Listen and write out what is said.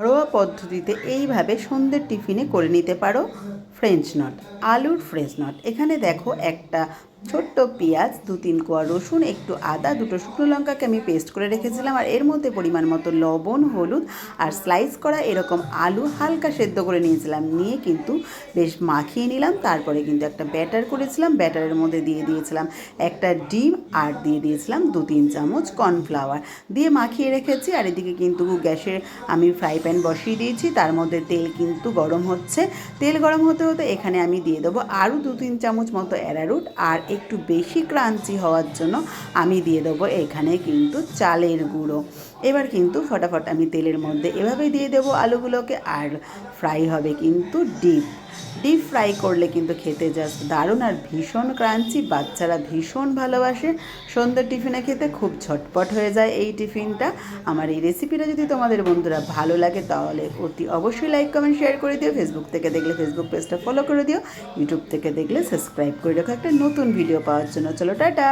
ঘরোয়া পদ্ধতিতে এইভাবে সন্ধ্যের টিফিনে করে নিতে পারো ফ্রেঞ্চ নট, আলুর ফ্রেঞ্চ নট। এখানে দেখো একটা ছোট্ট পেঁয়াজ, 2-3 কোয়া রসুন, একটু আদা, 2টো শুকনো লঙ্কাকে আমি পেস্ট করে রেখেছিলাম, আর এর মধ্যে পরিমাণ মতো লবণ, হলুদ আর স্লাইস করা এরকম আলু হালকা সেদ্ধ করে নিয়েছিলাম। নিয়ে কিন্তু বেশ মাখিয়ে নিলাম। তারপরে কিন্তু একটা ব্যাটার করেছিলাম, ব্যাটারের মধ্যে দিয়ে দিয়েছিলাম একটা ডিম আর দিয়ে দিয়েছিলাম 2-3 চামচ কর্নফ্লাওয়ার দিয়ে মাখিয়ে রেখেছি। আর এদিকে কিন্তু গ্যাসে আমি ফ্রাই প্যান বসিয়ে দিয়েছি, তার মধ্যে তেল কিন্তু গরম হচ্ছে। তেল গরম হতে হতে এখানে আমি দিয়ে দেবো আরও 2-3 চামচ মতো অ্যারারুট, আর একটু বেশি ক্রাঞ্চি হওয়ার জন্য আমি দিয়ে দেবো এখানে কিন্তু চালের গুঁড়ো। এবার কিন্তু ফটাফট আমি তেলের মধ্যে এভাবে দিয়ে দেবো আলুগুলোকে, আর ফ্রাই হবে কিন্তু ডিপ ফ্রাই করলে কিন্তু খেতে জাস্ট দারুণ আর ভীষণ ক্রাঞ্চি। বাচ্চারা ভীষণ ভালোবাসে সন্ধ্যের টিফিনে খেতে, খুব ঝটপট হয়ে যায় এই টিফিনটা। আমার এই রেসিপিটা যদি তোমাদের বন্ধুরা ভালো লাগে তাহলে অতি অবশ্যই লাইক কমেন্ট শেয়ার করে দিও। ফেসবুক থেকে দেখলে ফেসবুক পেজটা ফলো করে দিও, ইউটিউব থেকে দেখলে সাবস্ক্রাইব করে রাখো একটা নতুন ভিডিও পাওয়ার জন্য। চলো টাটা।